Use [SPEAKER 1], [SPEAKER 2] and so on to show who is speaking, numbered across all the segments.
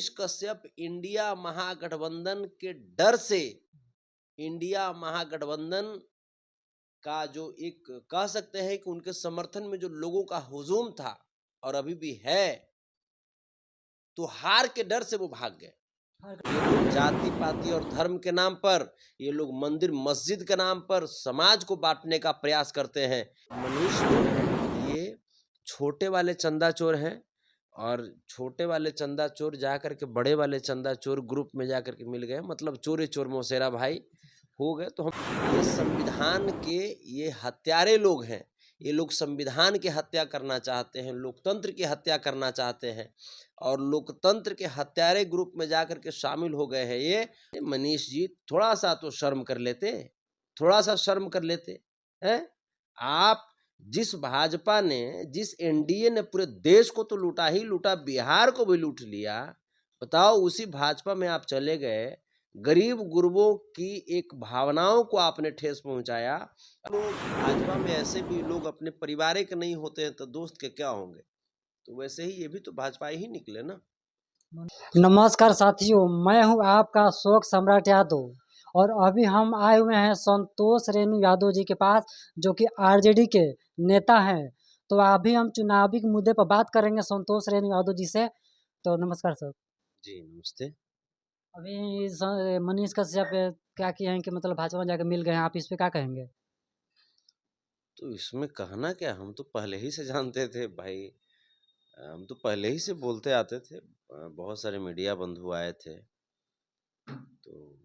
[SPEAKER 1] Manish Kashyap India महागठबंधन के डर से, इंडिया महागठबंधन का जो एक कह सकते हैं कि उनके समर्थन में जो लोगों का हुजूम था और अभी भी है, तो हार के डर से वो भाग गए। ये लोग जाति पाति और धर्म के नाम पर, ये लोग मंदिर मस्जिद के नाम पर समाज को बांटने का प्रयास करते हैं। मनीष जो है ये छोटे वाले चंदा चोर हैं, और छोटे वाले चंदा चोर जाकर के बड़े वाले चंदा चोर ग्रुप में जाकर के मिल गए, मतलब चोरे चोर मौसेरा भाई हो गए। तो हम ये संविधान के ये हत्यारे लोग हैं, ये लोग संविधान की हत्या करना चाहते हैं, लोकतंत्र की हत्या करना चाहते हैं, और लोकतंत्र के हत्यारे ग्रुप में जाकर के शामिल हो गए हैं। ये मनीष जी थोड़ा सा तो शर्म कर लेते, थोड़ा सा शर्म कर लेते हैं। आप जिस भाजपा ने, जिस एनडीए ने पूरे देश को तो लूटा ही लूटा, बिहार को भी लूट लिया, बताओ उसी भाजपा में आप चले गए, गरीब गुरबों की एक भावनाओं को आपने ठेस पहुंचाया। लोग भाजपा में ऐसे भी लोग अपने परिवार के नहीं होते हैं तो दोस्त के क्या होंगे, तो वैसे ही ये भी तो भाजपा ही निकले ना।
[SPEAKER 2] नमस्कार साथियों, मैं हूं आपका शोक सम्राट यादव, और अभी हम आए हुए हैं संतोष रेणु यादव जी के पास, जो कि आरजेडी के नेता हैं। तो अभी हम चुनावी के मुद्दे पर बात करेंगे संतोष रेणु यादव जी से। तो नमस्कार सर।
[SPEAKER 1] जी नमस्ते।
[SPEAKER 2] अभी मनीष कश्यप क्या किए हैं कि मतलब भाजपा में जाकर मिल गए हैं, आप इस पे क्या कहेंगे?
[SPEAKER 1] तो इसमें कहना क्या, हम तो पहले ही से जानते थे भाई, हम तो पहले ही से बोलते आते थे, बहुत सारे मीडिया बंधु आए थे, तो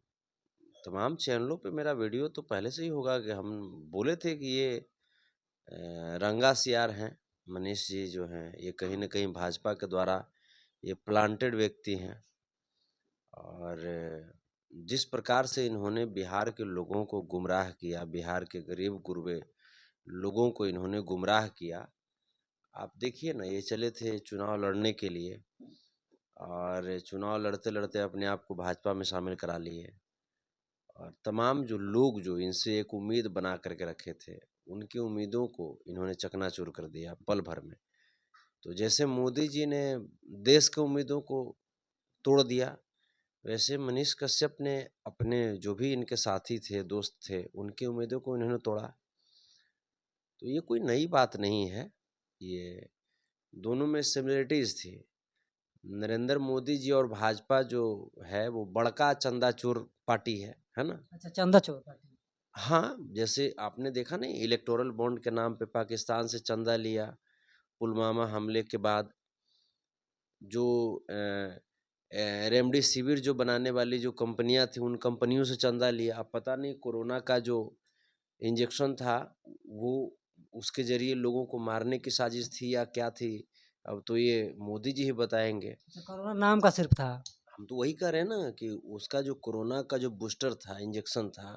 [SPEAKER 1] तमाम चैनलों पे मेरा वीडियो तो पहले से ही होगा कि हम बोले थे कि ये रंगा सियार हैं। मनीष जी जो हैं ये कहीं न कहीं भाजपा के द्वारा ये प्लांटेड व्यक्ति हैं, और जिस प्रकार से इन्होंने बिहार के लोगों को गुमराह किया, बिहार के गरीब गुरबे लोगों को इन्होंने गुमराह किया। आप देखिए ना, ये चले थे चुनाव लड़ने के लिए, और चुनाव लड़ते-लड़ते अपने आप को भाजपा में शामिल करा लिए, और तमाम जो लोग जो इनसे एक उम्मीद बना करके रखे थे, उनकी उम्मीदों को इन्होंने चकनाचूर कर दिया पल भर में। तो जैसे मोदी जी ने देश की उम्मीदों को तोड़ दिया, वैसे मनीष कश्यप ने अपने जो भी इनके साथी थे, दोस्त थे, उनकी उम्मीदों को इन्होंने तोड़ा। तो ये कोई नई बात नहीं है, ये दोनों में सिमिलरिटीज़ थी। नरेंद्र मोदी जी और भाजपा जो है वो बड़का चंदाचोर पार्टी है ना?
[SPEAKER 2] अच्छा, चंदा चोर पार्टी।
[SPEAKER 1] हाँ, जैसे आपने देखा नहीं, इलेक्टोरल बॉन्ड के नाम पे पाकिस्तान से चंदा लिया, पुलवामा हमले के बाद जो रेमडेसिविर जो बनाने वाली जो कंपनियां थी, उन कंपनियों से चंदा लिया। अब पता नहीं कोरोना का जो इंजेक्शन था वो उसके जरिए लोगों को मारने की साजिश थी या क्या थी, अब तो ये मोदी जी ही बताएंगे।
[SPEAKER 2] अच्छा, कोरोना नाम का सिर्फ था।
[SPEAKER 1] हम तो वही कह रहे हैं ना कि उसका जो कोरोना का जो बूस्टर था, इंजेक्शन था,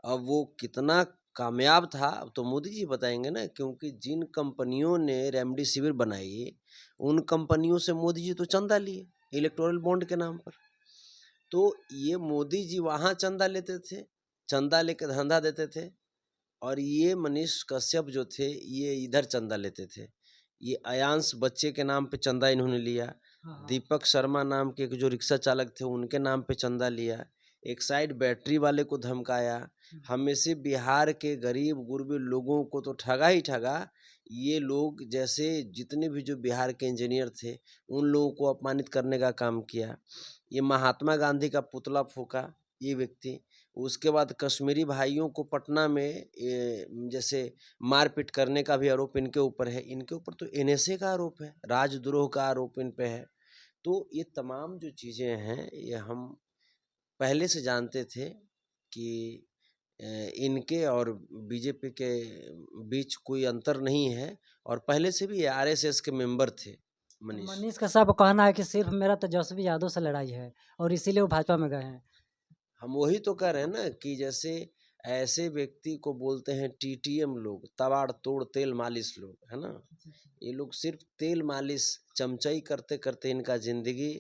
[SPEAKER 1] अब वो कितना कामयाब था अब तो मोदी जी बताएंगे ना, क्योंकि जिन कंपनियों ने रेमडेसिविर बनाई, उन कंपनियों से मोदी जी तो चंदा लिए इलेक्टोरल बॉन्ड के नाम पर। तो ये मोदी जी वहाँ चंदा लेते थे, चंदा लेके धंधा देते थे, और ये मनीष कश्यप जो थे ये इधर चंदा लेते थे। ये अयांश बच्चे के नाम पे चंदा इन्होंने लिया,
[SPEAKER 2] हाँ।
[SPEAKER 1] दीपक शर्मा नाम के एक जो रिक्शा चालक थे उनके नाम पे चंदा लिया, एक साइड बैटरी वाले को धमकाया, हमेशा बिहार के गरीब गुरबे लोगों को तो ठगा ही ठगा। ये लोग जैसे जितने भी जो बिहार के इंजीनियर थे उन लोगों को अपमानित करने का काम किया। ये महात्मा गांधी का पुतला फूका ये व्यक्ति। उसके बाद कश्मीरी भाइयों को पटना में जैसे मारपीट करने का भी आरोप इनके ऊपर है। इनके ऊपर तो एनएसए का आरोप है, राजद्रोह का आरोप इन पे है। तो ये तमाम जो चीज़ें हैं ये हम पहले से जानते थे कि इनके और बीजेपी के बीच कोई अंतर नहीं है, और पहले से भी ये आरएसएस के मेंबर थे
[SPEAKER 2] तो
[SPEAKER 1] मनीष।
[SPEAKER 2] मनीष कश्यप का कहना है कि सिर्फ मेरा तेजस्वी यादव से लड़ाई है और इसीलिए वो भाजपा में गए हैं।
[SPEAKER 1] हम वही तो कह रहे हैं ना कि जैसे ऐसे व्यक्ति को बोलते हैं टीटीएम लोग, तवाड़ तोड़ तेल मालिश लोग, है ना? ये लोग सिर्फ तेल मालिश चमचाई करते करते इनका जिंदगी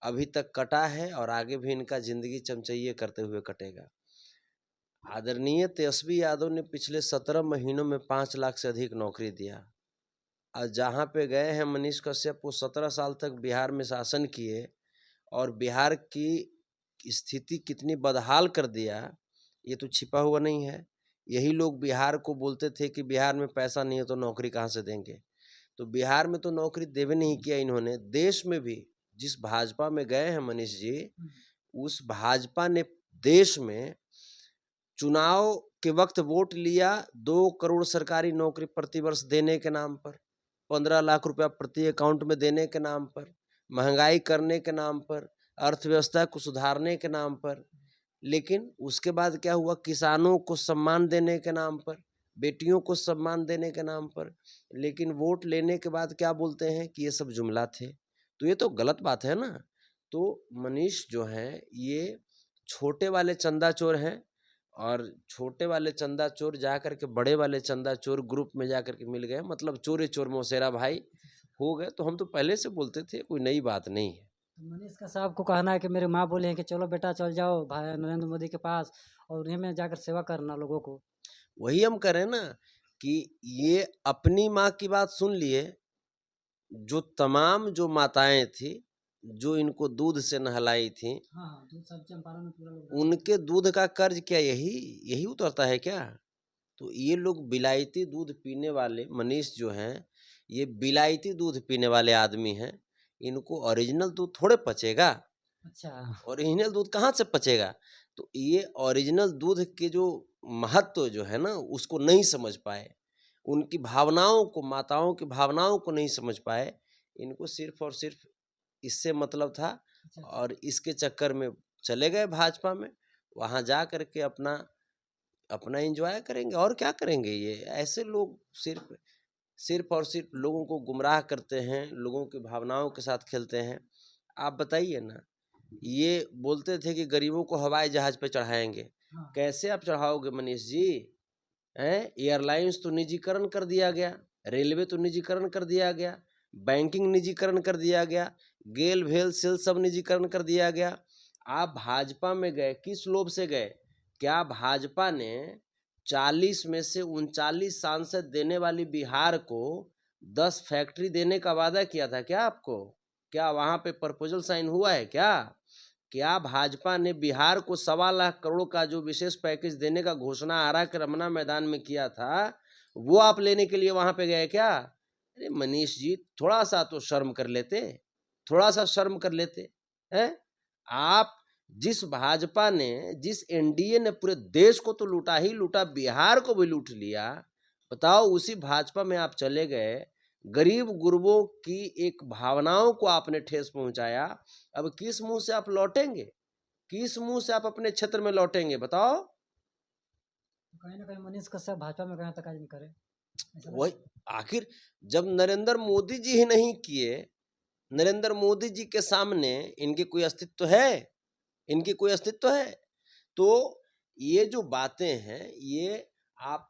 [SPEAKER 1] अभी तक कटा है, और आगे भी इनका जिंदगी चमचइये करते हुए कटेगा। आदरणीय तेजस्वी यादव ने पिछले 17 महीनों में 5 लाख से अधिक नौकरी दिया, और जहाँ पे गए हैं मनीष कश्यप वो 17 साल तक बिहार में शासन किए, और बिहार की स्थिति कितनी बदहाल कर दिया, ये तो छिपा हुआ नहीं है। यही लोग बिहार को बोलते थे कि बिहार में पैसा नहीं है तो नौकरी कहाँ से देंगे। तो बिहार में तो नौकरी देवे नहीं किया इन्होंने, देश में भी जिस भाजपा में गए हैं मनीष जी, उस भाजपा ने देश में चुनाव के वक्त वोट लिया 2 करोड़ सरकारी नौकरी प्रतिवर्ष देने के नाम पर, 15 लाख रुपया प्रति अकाउंट में देने के नाम पर, महंगाई करने के नाम पर, अर्थव्यवस्था को सुधारने के नाम पर। लेकिन उसके बाद क्या हुआ, किसानों को सम्मान देने के नाम पर, बेटियों को सम्मान देने के नाम पर। लेकिन वोट लेने के बाद क्या बोलते हैं कि ये सब जुमला थे। तो ये तो गलत बात है ना। तो मनीष जो है ये छोटे वाले चंदा चोर हैं, और छोटे वाले चंदा चोर जाकर के बड़े वाले चंदा चोर ग्रुप में जाकर के मिल गए, मतलब चोरे चोर मौसेरा भाई हो गए। तो हम तो पहले से बोलते थे, कोई नई बात नहीं है।
[SPEAKER 2] तो मनीष का साहब को कहना है कि मेरी माँ बोले हैं कि चलो बेटा चल जाओ भाई नरेंद्र मोदी के पास और उन्हीं में जाकर सेवा करना लोगों को।
[SPEAKER 1] वही हम कह रहे हैं ना कि ये अपनी माँ की बात सुन लिए, जो तमाम जो माताएं थी जो इनको दूध से नहलाई थी,
[SPEAKER 2] हाँ, दूध सब चंपारण में पूरा लोग
[SPEAKER 1] उनके दूध का कर्ज क्या यही यही उतरता है क्या? तो ये लोग बिलायती दूध पीने वाले मनीष जो हैं, ये बिलायती दूध पीने वाले आदमी हैं। इनको ओरिजिनल दूध थोड़े पचेगा,
[SPEAKER 2] अच्छा,
[SPEAKER 1] ओरिजिनल दूध कहाँ से पचेगा? तो ये ओरिजिनल दूध के जो महत्व जो है ना, उसको नहीं समझ पाए, उनकी भावनाओं को, माताओं की भावनाओं को नहीं समझ पाए। इनको सिर्फ और सिर्फ इससे मतलब था,
[SPEAKER 2] अच्छा,
[SPEAKER 1] और इसके चक्कर में चले गए भाजपा में। वहाँ जा करके अपना अपना एंजॉय करेंगे, और क्या करेंगे। ये ऐसे लोग सिर्फ सिर्फ और सिर्फ लोगों को गुमराह करते हैं, लोगों की भावनाओं के साथ खेलते हैं। आप बताइए ना, ये बोलते थे कि गरीबों को हवाई जहाज पे चढ़ाएंगे,
[SPEAKER 2] हाँ,
[SPEAKER 1] कैसे आप चढ़ाओगे मनीष जी? हैं, एयरलाइंस तो निजीकरण कर दिया गया, रेलवे तो निजीकरण कर दिया गया, बैंकिंग निजीकरण कर दिया गया, गेल भेल सेल सब निजीकरण कर दिया गया। आप भाजपा में गए, किस लोभ से गए? क्या भाजपा ने 40 में से 39 सांसद देने वाली बिहार को 10 फैक्ट्री देने का वादा किया था क्या आपको? क्या वहां पे प्रपोजल साइन हुआ है क्या? क्या भाजपा ने बिहार को 1.25 करोड़ का जो विशेष पैकेज देने का घोषणा आरा के रमना मैदान में किया था, वो आप लेने के लिए वहां पे गए क्या? अरे मनीष जी, थोड़ा सा तो शर्म कर लेते, थोड़ा सा शर्म कर लेते हैं। आप जिस भाजपा ने, जिस एनडीए ने पूरे देश को तो लूटा ही लूटा, बिहार को भी लूट लिया, बताओ उसी भाजपा में आप चले गए, गरीब गुरबों की एक भावनाओं को आपने ठेस पहुंचाया। अब किस मुंह से आप लौटेंगे, किस मुंह से आप अपने क्षेत्र में लौटेंगे बताओ?
[SPEAKER 2] तो कहीं ना कहीं मनीष कश्यप भाजपा में गए तो काज नहीं करे ऐसा लग
[SPEAKER 1] वही,
[SPEAKER 2] रहा है।
[SPEAKER 1] आखिर जब नरेंद्र मोदी जी ही नहीं किए, नरेंद्र मोदी जी के सामने इनके कोई अस्तित्व है? इनकी कोई अस्तित्व है? तो ये जो बातें हैं, ये आप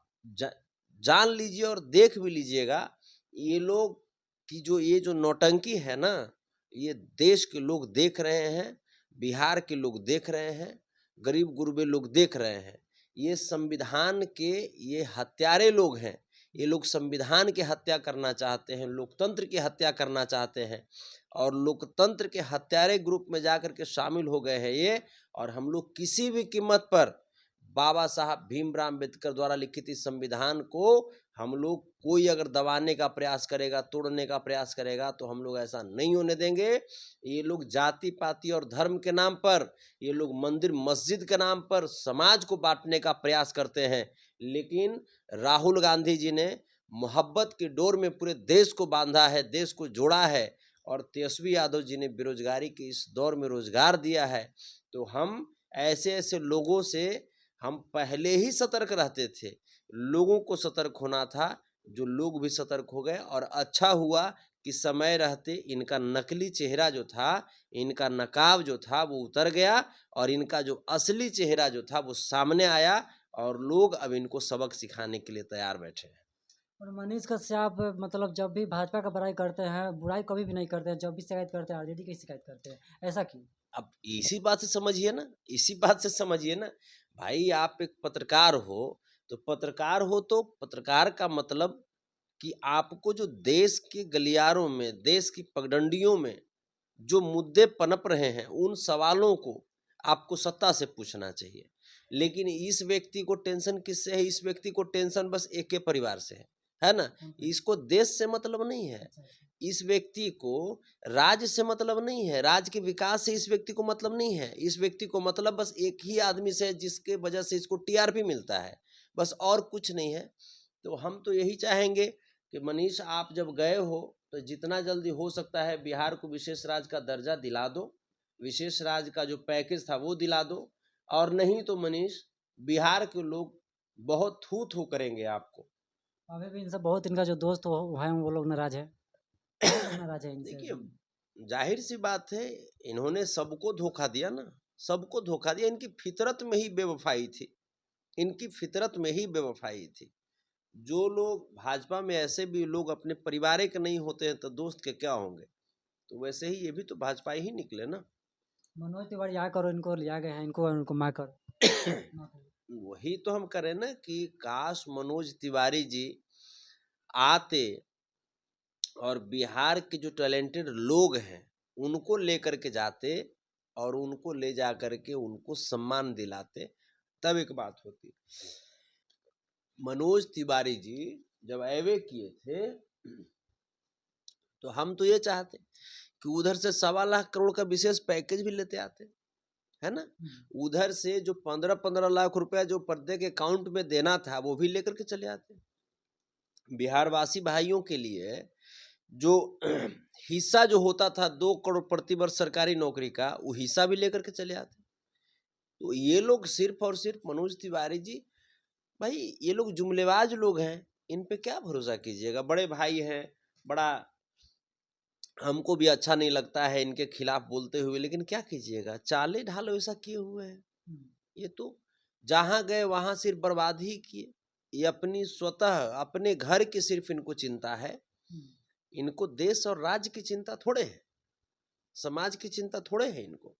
[SPEAKER 1] जान लीजिए और देख भी लीजिएगा। ये लोग की जो ये जो नौटंकी है ना, ये देश के लोग देख रहे हैं, बिहार के लोग देख रहे हैं, गरीब गुरबे लोग देख रहे हैं। ये संविधान के ये हत्यारे लोग हैं। ये लोग संविधान की हत्या करना चाहते हैं, लोकतंत्र की हत्या करना चाहते हैं, और लोकतंत्र के हत्यारे ग्रुप में जाकर के शामिल हो गए हैं ये। और हम लोग किसी भी कीमत पर बाबा साहब भीमराव अम्बेडकर द्वारा लिखित इस संविधान को हम लोग, कोई अगर दबाने का प्रयास करेगा, तोड़ने का प्रयास करेगा, तो हम लोग ऐसा नहीं होने देंगे। ये लोग जाति पाति और धर्म के नाम पर, ये लोग मंदिर मस्जिद के नाम पर समाज को बांटने का प्रयास करते हैं। लेकिन राहुल गांधी जी ने मोहब्बत की डोर में पूरे देश को बांधा है, देश को जोड़ा है, और तेजस्वी यादव जी ने बेरोजगारी के इस दौर में रोजगार दिया है। तो हम ऐसे ऐसे लोगों से हम पहले ही सतर्क रहते थे, लोगों को सतर्क होना था। जो लोग भी सतर्क हो गए, और अच्छा हुआ कि समय रहते इनका नकली चेहरा जो था, इनका नकाब जो था वो उतर गया, और इनका जो असली चेहरा जो था वो सामने आया, और लोग अब इनको सबक सिखाने के लिए तैयार बैठे हैं।
[SPEAKER 2] और मनीष कश्यप मतलब जब भी भाजपा का बुराई करते हैं, बुराई कभी भी नहीं करते हैं, जब भी शिकायत करते हैं आरजेडी की शिकायत करते हैं, ऐसा क्यों?
[SPEAKER 1] अब इसी बात से समझिए ना, इसी बात से समझिए ना भाई। आप एक पत्रकार हो, तो पत्रकार हो तो पत्रकार का मतलब कि आपको जो देश के गलियारों में, देश की पगडंडियों में जो मुद्दे पनप रहे हैं उन सवालों को आपको सत्ता से पूछना चाहिए। लेकिन इस व्यक्ति को टेंशन किससे है? इस व्यक्ति को टेंशन बस एक के परिवार से है ना? इसको देश से मतलब नहीं है, इस व्यक्ति को राज्य से मतलब नहीं है, राज्य के विकास से इस व्यक्ति को मतलब नहीं है, इस व्यक्ति को मतलब बस एक ही आदमी से है जिसके वजह से इसको टीआरपी मिलता है, बस और कुछ नहीं है। तो हम तो यही चाहेंगे कि मनीष, आप जब गए हो तो जितना जल्दी हो सकता है बिहार को विशेष राज्य का दर्जा दिला दो, विशेष राज्य का जो पैकेज था वो दिला दो, और नहीं तो मनीष, बिहार के लोग बहुत थू थू करेंगे आपको।
[SPEAKER 2] अभी भी इनसे बहुत, इनका जो दोस्त है वो लोग नाराज है, नाराज है इनसे।
[SPEAKER 1] देखिए, जाहिर सी बात है, इन्होंने सबको धोखा दिया ना, सबको धोखा दिया। इनकी फितरत में ही बेवफाई थी, इनकी फितरत में ही बेवफाई थी। जो लोग भाजपा में, ऐसे भी लोग अपने परिवार के नहीं होते हैं तो दोस्त के क्या होंगे? तो वैसे ही ये भी तो भाजपा ही निकले ना।
[SPEAKER 2] मनोज तिवारी यहाँ करो, इनको लिया गया है, इनको मार करो।
[SPEAKER 1] वही तो हम करें ना कि काश मनोज तिवारी जी आते और बिहार के जो टैलेंटेड लोग हैं उनको लेकर के जाते और उनको ले जा करके उनको सम्मान दिलाते, तब एक बात होती। मनोज तिवारी जी जब एवे किए थे तो हम तो ये चाहते कि उधर से 1.25 करोड़ का विशेष पैकेज भी लेते आते, है ना? उधर से जो 15-15 लाख रुपया जो प्रत्येक अकाउंट में देना था वो भी लेकर के चले आते। बिहारवासी भाइयों के लिए जो हिस्सा जो होता था 2 करोड़ प्रति वर्ष सरकारी नौकरी का, वो हिस्सा भी लेकर के चले आते। तो ये लोग सिर्फ और सिर्फ मनोज तिवारी जी, भाई ये लोग जुमलेबाज लोग हैं, इन पे क्या भरोसा कीजिएगा? बड़े भाई हैं, बड़ा हमको भी अच्छा नहीं लगता है इनके खिलाफ बोलते हुए, लेकिन क्या कीजिएगा, चाले ढाल वैसा किए हुए हैं। ये तो जहां गए वहां सिर्फ बर्बाद ही किए। ये अपनी स्वतः अपने घर की सिर्फ इनको चिंता है, इनको देश और राज्य की चिंता थोड़े है, समाज की चिंता थोड़े है इनको।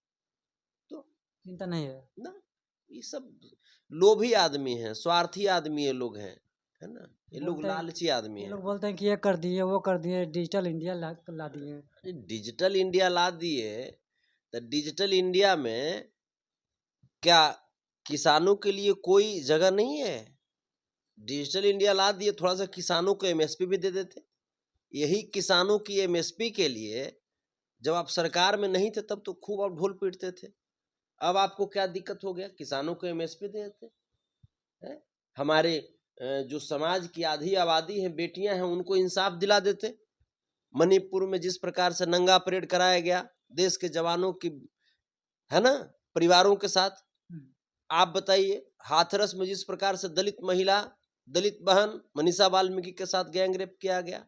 [SPEAKER 1] तो
[SPEAKER 2] चिंता नहीं है
[SPEAKER 1] ना, ये सब लोभी आदमी हैं, स्वार्थी आदमी ये लोग हैं, है ना? ये लोग लालची आदमी
[SPEAKER 2] ये
[SPEAKER 1] हैं।
[SPEAKER 2] लोग बोलते हैं कि ये कर दिए, वो कर दिए, डिजिटल इंडिया ला दिए।
[SPEAKER 1] डिजिटल इंडिया ला दिए तो डिजिटल इंडिया में क्या किसानों के लिए कोई जगह नहीं है? डिजिटल इंडिया ला दिए, थोड़ा सा किसानों को एमएसपी भी दे देते। यही किसानों की एमएसपी के लिए जब आप सरकार में नहीं थे तब तो खूब आप ढोल पीटते थे। अब आपको क्या दिक्कत हो गया? किसानों को एमएसपी दे देते हैं। हमारे जो समाज की आधी आबादी है, बेटियां हैं, उनको इंसाफ दिला देते। मणिपुर में जिस प्रकार से नंगा परेड कराया गया देश के जवानों की, है ना, परिवारों के साथ, आप बताइए। हाथरस में जिस प्रकार से दलित महिला, दलित बहन मनीषा वाल्मीकि के साथ गैंग रेप किया गया,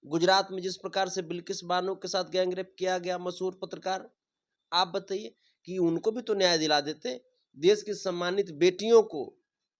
[SPEAKER 1] गुजरात में जिस प्रकार से बिल्किस बानो के साथ गैंग रेप किया गया, मशहूर पत्रकार, आप बताइए कि उनको भी तो न्याय दिला देते। देश की सम्मानित बेटियों को,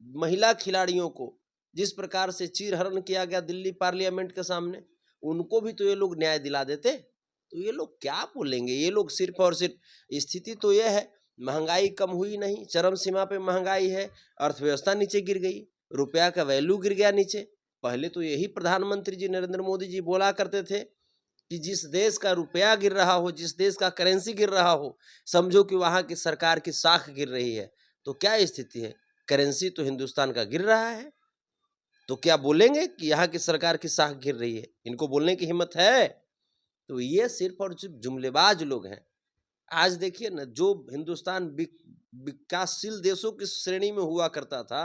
[SPEAKER 1] महिला खिलाड़ियों को जिस प्रकार से चीरहरण किया गया दिल्ली पार्लियामेंट के सामने, उनको भी तो ये लोग न्याय दिला देते। तो ये लोग क्या बोलेंगे? ये लोग सिर्फ और सिर्फ, स्थिति तो ये है, महंगाई कम हुई नहीं, चरम सीमा पे महंगाई है, अर्थव्यवस्था नीचे गिर गई, रुपया का वैल्यू गिर गया नीचे। पहले तो यही प्रधानमंत्री जी नरेंद्र मोदी जी बोला करते थे कि जिस देश का रुपया गिर रहा हो, जिस देश का करेंसी गिर रहा हो, समझो कि वहां की सरकार की साख गिर रही है। तो क्या स्थिति है? करेंसी तो हिंदुस्तान का गिर रहा है, तो क्या बोलेंगे कि यहाँ की सरकार की साख गिर रही है? इनको बोलने की हिम्मत है? तो ये सिर्फ और सिर्फ जुमलेबाज लोग हैं। आज देखिए ना, जो हिंदुस्तान विकासशील देशों की श्रेणी में हुआ करता था,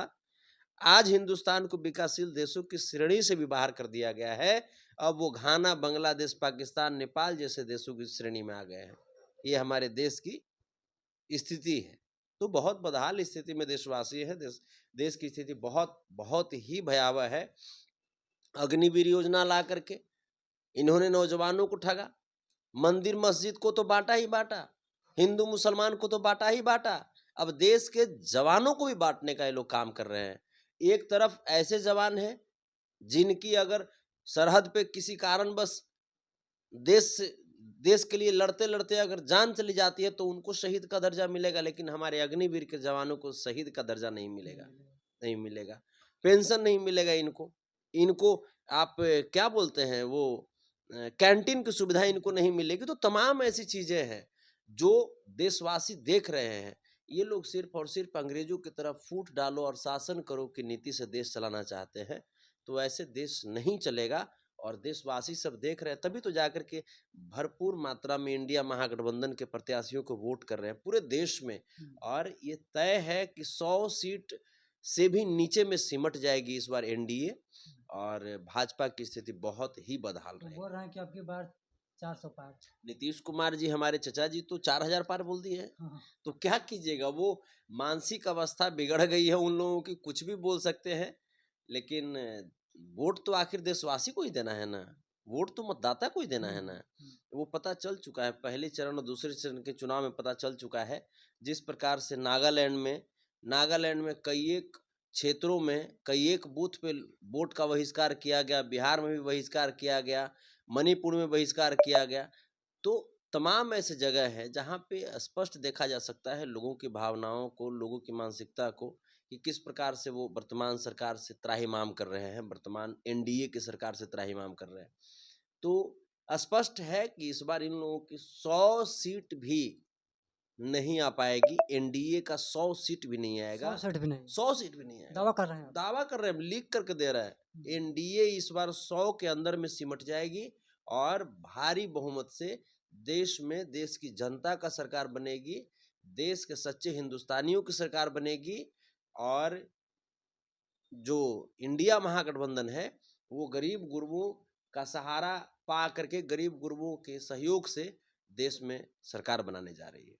[SPEAKER 1] आज हिंदुस्तान को विकासशील देशों की श्रेणी से भी बाहर कर दिया गया है। अब वो घाना, बांग्लादेश, पाकिस्तान, नेपाल जैसे देशों की श्रेणी में आ गए हैं। ये हमारे देश की स्थिति है। तो बहुत बदहाल स्थिति में देशवासी है। देश की स्थिति बहुत बहुत ही भयावह है। अग्निवीर योजना ला करके इन्होंने नौजवानों को ठगा, मंदिर मस्जिद को तो बांटा ही बांटा, हिंदू मुसलमान को तो बांटा ही बांटा, अब देश के जवानों को भी बांटने का ये लोग काम कर रहे हैं। एक तरफ ऐसे जवान हैं जिनकी अगर सरहद पे किसी कारणवश देश के लिए लड़ते लड़ते अगर जान चली जाती है तो उनको शहीद का दर्जा मिलेगा, लेकिन हमारे अग्निवीर के जवानों को शहीद का दर्जा नहीं मिलेगा, नहीं मिलेगा। पेंशन नहीं मिलेगा इनको। इनको आप क्या बोलते हैं, वो कैंटीन की सुविधा इनको नहीं मिलेगी। तो तमाम ऐसी चीजें हैं जो देशवासी देख रहे हैं। ये लोग सिर्फ और सिर्फ अंग्रेजों की तरफ फूट डालो और शासन करो की नीति से देश चलाना चाहते हैं। तो ऐसे देश नहीं चलेगा और देशवासी सब देख रहे हैं, तभी तो जाकर के भरपूर मात्रा में इंडिया महागठबंधन के प्रत्याशियों को वोट कर रहे हैं पूरे देश में। और ये तय है कि 100 सीट से भी नीचे में सिमट जाएगी इस बार एनडीए, और भाजपा की स्थिति बहुत ही बदहाल
[SPEAKER 2] तो
[SPEAKER 1] रहेगी।
[SPEAKER 2] बोल रहे हैं कि अब की बार 400 पार।
[SPEAKER 1] नीतीश कुमार जी हमारे चचा जी तो 4000 पार बोल दिए हैं।
[SPEAKER 2] हाँ, हाँ।
[SPEAKER 1] तो क्या कीजिएगा, वो मानसिक अवस्था बिगड़ गई है उन लोगों की, कुछ भी बोल सकते हैं। लेकिन वोट तो आखिर देशवासी को ही देना है ना, वोट तो मतदाता को ही देना है ना। वो पता चल चुका है, पहले चरण और दूसरे चरण के चुनाव में पता चल चुका है। जिस प्रकार से नागालैंड में कई एक क्षेत्रों में कई एक बूथ पे वोट का बहिष्कार किया गया, बिहार में भी बहिष्कार किया गया, मणिपुर में बहिष्कार किया गया। तो तमाम ऐसे जगह हैं जहाँ पे स्पष्ट देखा जा सकता है लोगों की भावनाओं को, लोगों की मानसिकता को, कि किस प्रकार से वो वर्तमान सरकार से त्राहिमाम कर रहे हैं, वर्तमान एनडीए की सरकार से त्राहिमाम कर रहे हैं। तो स्पष्ट है कि इस बार इन लोगों की 100 सीट भी नहीं आ पाएगी, एनडीए का 100 सीट भी नहीं आएगा।
[SPEAKER 2] 100 सीट भी नहीं।
[SPEAKER 1] 100 सीट भी नहीं आएगा।
[SPEAKER 2] दावा कर रहे हैं आप?
[SPEAKER 1] दावा कर रहे हैं, लीक करके दे रहा है। एनडीए इस बार 100 के अंदर में सिमट जाएगी और भारी बहुमत से देश में देश की जनता का सरकार बनेगी, देश के सच्चे हिंदुस्तानियों की सरकार बनेगी। और जो इंडिया महागठबंधन है वो गरीब गुरबों का सहारा पा करके, गरीब गुरबों के सहयोग से देश में सरकार बनाने जा रही है।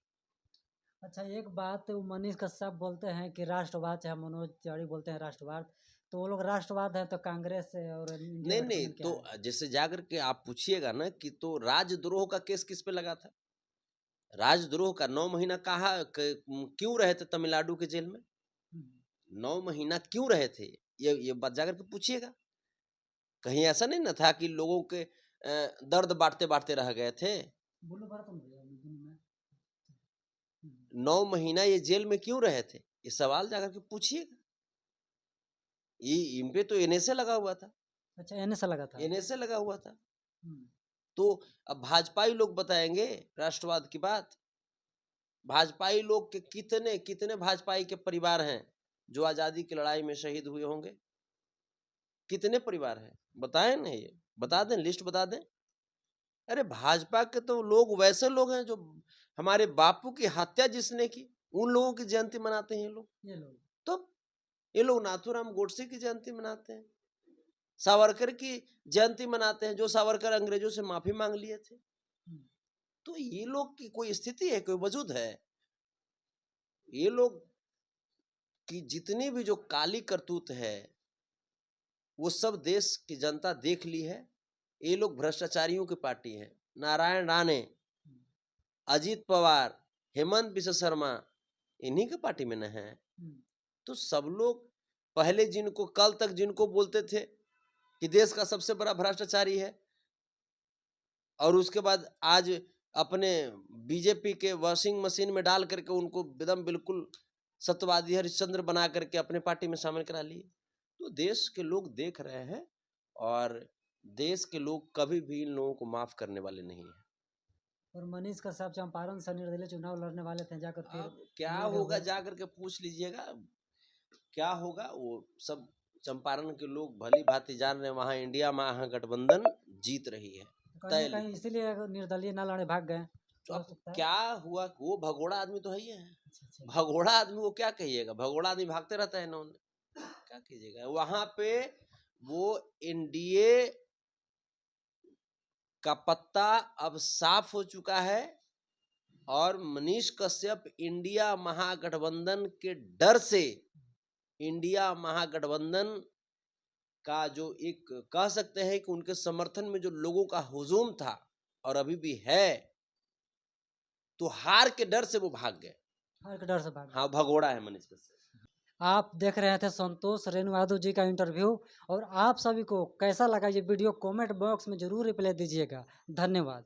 [SPEAKER 2] अच्छा, एक बात मनीष कश्यप बोलते हैं कि राष्ट्रवाद, चाहे मनोज तिवारी बोलते हैं राष्ट्रवाद, तो वो लोग राष्ट्रवाद है तो कांग्रेस और इंडिया
[SPEAKER 1] नहीं,
[SPEAKER 2] गठबंधन क्या
[SPEAKER 1] तो
[SPEAKER 2] है?
[SPEAKER 1] जैसे जाकर के आप पूछिएगा ना कि तो राजद्रोह का केस किस पे लगा था, राजद्रोह का 9 महीना क्यों रहे थे तमिलनाडु के जेल में, 9 महीना क्यों रहे थे, ये बात जाकर के पूछिएगा। कहीं ऐसा नहीं ना था कि लोगों के दर्द बांटते बांटते रह गए थे। 9 महीना ये जेल में क्यों रहे थे, ये सवाल जाकर के पूछिएगा। ये इन पे तो एनएसए लगा हुआ था।
[SPEAKER 2] अच्छा, एनएसए लगा था।
[SPEAKER 1] एनएसए लगा हुआ था। तो अब भाजपाई लोग बताएंगे राष्ट्रवाद की बात। भाजपाई लोग के कितने कितने भाजपाई के परिवार हैं जो आजादी की लड़ाई में शहीद हुए होंगे, कितने परिवार हैं बताएं ना, ये बता दें, लिस्ट बता दें। अरे भाजपा के तो लोग वैसे लोग हैं जो हमारे बापू की हत्या जिसने की, उन लोगों की जयंती मनाते हैं ये लोग। तो ये लोग नाथूराम गोडसे की जयंती मनाते हैं, सावरकर की जयंती मनाते हैं, जो सावरकर अंग्रेजों से माफी मांग लिए थे। तो ये लोग की कोई स्थिति है, कोई वजूद है? ये लोग की जितनी भी जो काली करतूत है वो सब देश की जनता देख ली है। ये लोग भ्रष्टाचारियों की पार्टी है। नारायण राणे, अजीत पवार, हेमंत बिश्व शर्मा, इन्हीं की पार्टी में न है। तो सब लोग पहले जिनको कल तक जिनको बोलते थे कि देश का सबसे बड़ा भ्रष्टाचारी है, और उसके बाद आज अपने बीजेपी के वॉशिंग मशीन में डाल करके उनको एकदम बिल्कुल सत्यवादी हरिश्चंद्र बना करके अपने पार्टी में शामिल करा लिए। तो देश के लोग देख रहे हैं और देश के लोग कभी भी इन लोगों को माफ करने वाले नहीं हैं।
[SPEAKER 2] और मनीष कश्यप चंपारण से निर्दलीय चुनाव लड़ने वाले थे, जाकर फिर
[SPEAKER 1] अब क्या
[SPEAKER 2] मिल गए
[SPEAKER 1] होगा
[SPEAKER 2] होंगे।
[SPEAKER 1] जाकर के पूछ लीजिएगा, क्या होगा वो सब चंपारण के लोग भली भांति जान रहे हैं। वहां इंडिया महागठबंधन जीत रही है,
[SPEAKER 2] कहीं
[SPEAKER 1] तय
[SPEAKER 2] ना कहीं
[SPEAKER 1] लिखो।
[SPEAKER 2] इसीलिए निर्दलीय न लड़े, भाग गए।
[SPEAKER 1] तो
[SPEAKER 2] हो
[SPEAKER 1] अब
[SPEAKER 2] सकता है।
[SPEAKER 1] क्या हुआ, वो भगोड़ा आदमी तो है ही है।
[SPEAKER 2] अच्छा।
[SPEAKER 1] भगोड़ा आदमी को क्या कहिएगा, भगोड़ा आदमी भागते रहता है इन्होंने, क्या कीजिएगा। वहां पे वो एनडीए का पत्ता अब साफ हो चुका है और मनीष कश्यप इंडिया महागठबंधन के डर से, इंडिया महागठबंधन का जो एक कह सकते हैं कि उनके समर्थन में जो लोगों का हुजूम था और अभी भी है, तो हार के डर से वो भाग गए।
[SPEAKER 2] हार के डर से भाग गए।
[SPEAKER 1] हाँ, भगोड़ा है मनीष कश्यप।
[SPEAKER 2] आप देख रहे थे संतोष रेणु यादव जी का इंटरव्यू, और आप सभी को कैसा लगा ये वीडियो कमेंट बॉक्स में जरूर रिप्लाई दीजिएगा। धन्यवाद।